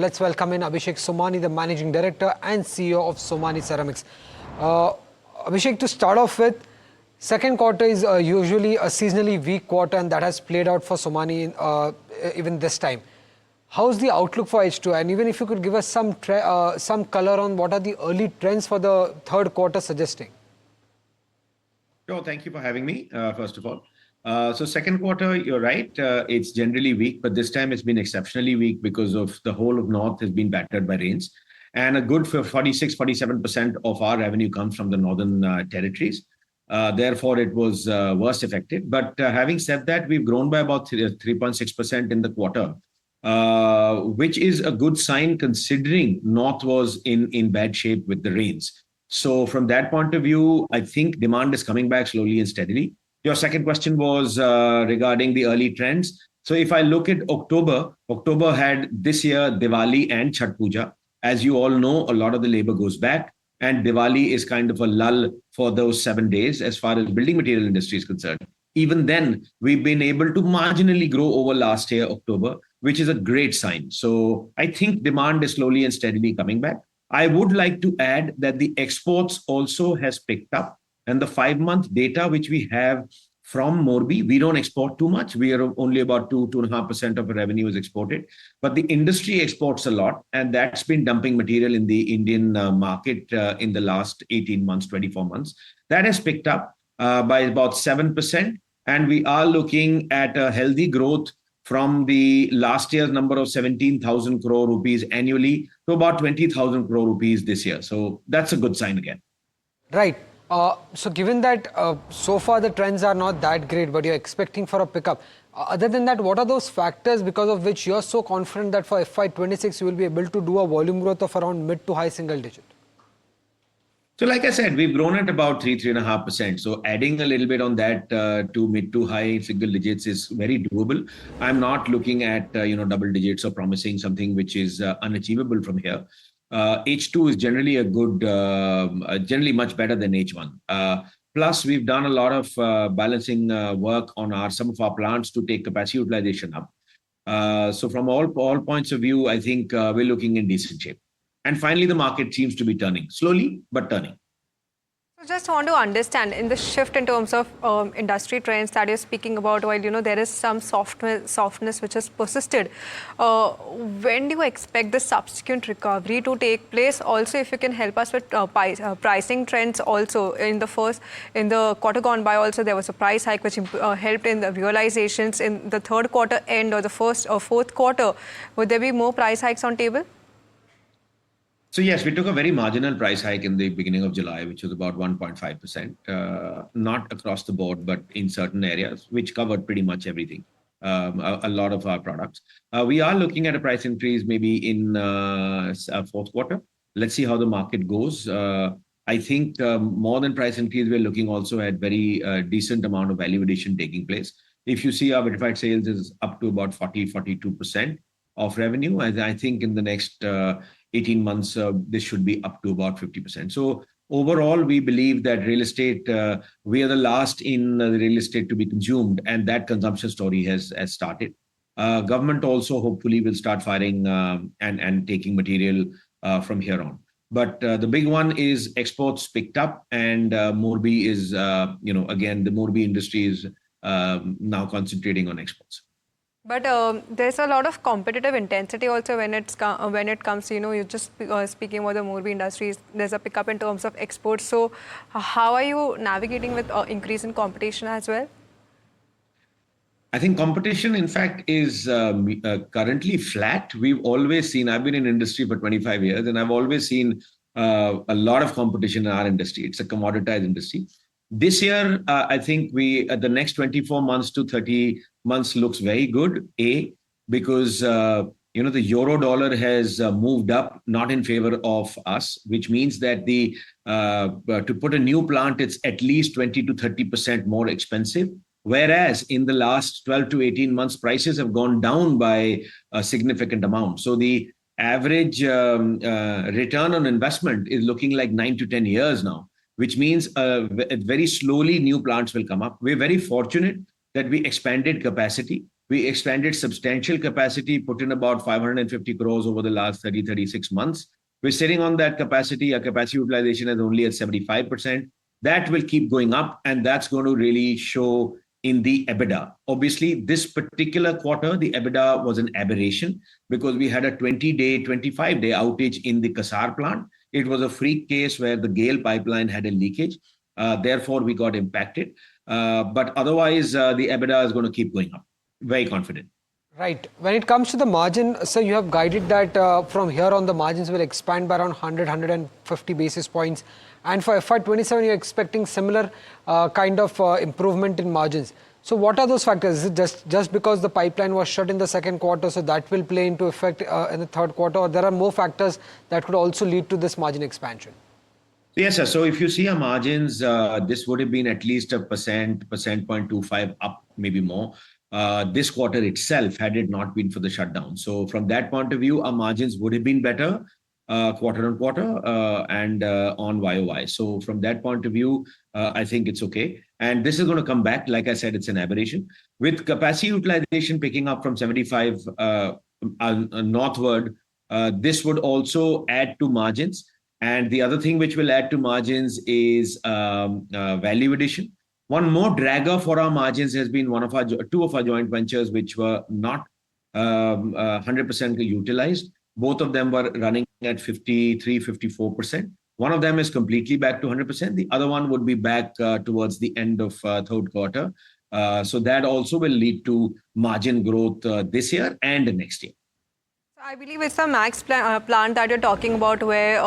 Let's welcome in Abhishek Somany, the Managing Director and CEO of Somany Ceramics. Abhishek, to start off with, second quarter is usually a seasonally weak quarter, and that has played out for Somany even this time. How's the outlook for H2? And even if you could give us some color on what are the early trends for the third quarter suggesting? Sure, thank you for having me, first of all. So second quarter, you're right, it's generally weak, but this time it's been exceptionally weak because of the whole of North has been battered by rains. And a good 47% of our revenue comes from the northern territories. Therefore, it was worst affected. But having said that, we've grown by about 3.6% in the quarter, which is a good sign considering North was in bad shape with the rains. So from that point of view, I think demand is coming back slowly and steadily. Your second question was regarding the early trends. So if I look at October had this year Diwali and Chhath Puja. As you all know, a lot of the labor goes back, and Diwali is kind of a lull for those 7 days as far as building material industry is concerned. Even then, we've been able to marginally grow over last year, October, which is a great sign. So I think demand is slowly and steadily coming back. I would like to add that the exports also has picked up. And the 5-month data which we have from Morbi, we don't export too much. We are only about 2.5% of our revenue is exported. But the industry exports a lot, and that's been dumping material in the Indian market in the last 18 months, 24 months. That has picked up by about 7%. And we are looking at a healthy growth from the last year's number of 17,000 crore rupees annually to about 20,000 crore rupees this year. So that's a good sign again. Right. So given that so far the trends are not that great, but you're expecting for a pickup. Other than that, what are those factors because of which you're so confident that for FY26 you will be able to do a volume growth of around mid to high single digit? So like I said, we've grown at about 3.5%. So adding a little bit on that to mid to high single digits is very doable. I'm not looking at double digits or promising something which is unachievable from here. H2 is generally generally much better than H1. Plus, we've done a lot of balancing work on some of our plants to take capacity utilization up. So from all points of view, I think we're looking in decent shape. And finally, the market seems to be turning slowly, but turning. I just want to understand in the shift in terms of industry trends that you're speaking about, while there is some softness which has persisted, when do you expect the subsequent recovery to take place? Also, if you can help us with pricing trends also in the quarter gone by, also there was a price hike which helped in the realizations in the third quarter end or the first or fourth quarter. Would there be more price hikes on table? So yes, we took a very marginal price hike in the beginning of July, which was about 1.5%, not across the board, but in certain areas, which covered pretty much everything, a lot of our products. We are looking at a price increase maybe in fourth quarter. Let's see how the market goes. I think more than price increase, we're looking also at very decent amount of value addition taking place. If you see our verified sales is up to about 42% of revenue, and I think in the next 18 months, this should be up to about 50%. So overall, we believe that real estate, we are the last in the real estate to be consumed, and that consumption story has started. Government also hopefully will start firing and taking material from here on. But the big one is exports picked up, and Morbi is, again, the Morbi industry is now concentrating on exports. But there's a lot of competitive intensity also when it comes, you're just speaking about the Morbi industries, there's a pickup in terms of exports. So how are you navigating with increase in competition as well? I think competition, in fact, is currently flat. We've always seen, I've been in industry for 25 years, and I've always seen a lot of competition in our industry. It's a commoditized industry. This year, I think the next 24 months to 30 months looks very good. Because the euro dollar has moved up, not in favor of us, which means that to put a new plant, it's at least 20 to 30% more expensive. Whereas in the last 12 to 18 months, prices have gone down by a significant amount. So the average return on investment is looking like 9 to 10 years now, which means very slowly new plants will come up. We're very fortunate that we expanded capacity. We expanded substantial capacity, put in about 550 crores over the last 36 months. We're sitting on that capacity. Our capacity utilization is only at 75%. That will keep going up, and that's going to really show in the EBITDA. Obviously, this particular quarter, the EBITDA was an aberration because we had a 20-day, 25-day outage in the Kasar plant. It was a freak case where the Gale pipeline had a leakage. Therefore, we got impacted. But otherwise, the EBITDA is going to keep going up. Very confident. Right. When it comes to the margin, so you have guided that from here on the margins will expand by around 150 basis points. And for FY27, you're expecting similar kind of improvement in margins. So what are those factors? Is it just because the pipeline was shut in the second quarter, so that will play into effect in the third quarter, or there are more factors that could also lead to this margin expansion? Yes, sir. So if you see our margins, this would have been at least 1.25% up, maybe more. This quarter itself, had it not been for the shutdown. So from that point of view, our margins would have been better quarter on quarter and on YOY. So from that point of view, I think it's okay. And this is going to come back. Like I said, it's an aberration. With capacity utilization picking up from 75 northward, this would also add to margins. And the other thing which will add to margins is value addition. One more dragger for our margins has been two of our joint ventures, which were not 100% utilized. Both of them were running at 53, 54%. One of them is completely back to 100%. The other one would be back towards the end of third quarter. So that also will lead to margin growth this year and next year. I believe it's a max plant that you're talking about where,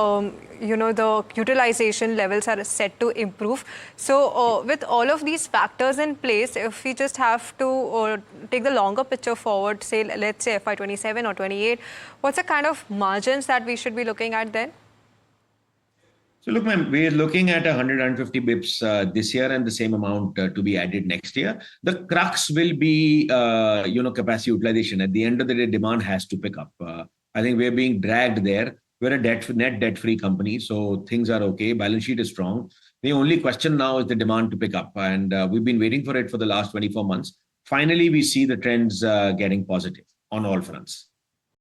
the utilization levels are set to improve. So with all of these factors in place, if we just have to take the longer picture forward, say, let's say FY27 or 28, what's the kind of margins that we should be looking at then? So look, ma'am, we're looking at 150 bips this year and the same amount to be added next year. The crux will be, capacity utilization. At the end of the day, demand has to pick up. I think we're being dragged there. We're a net debt-free company, so things are okay. Balance sheet is strong. The only question now is the demand to pick up, and we've been waiting for it for the last 24 months. Finally, we see the trends getting positive on all fronts.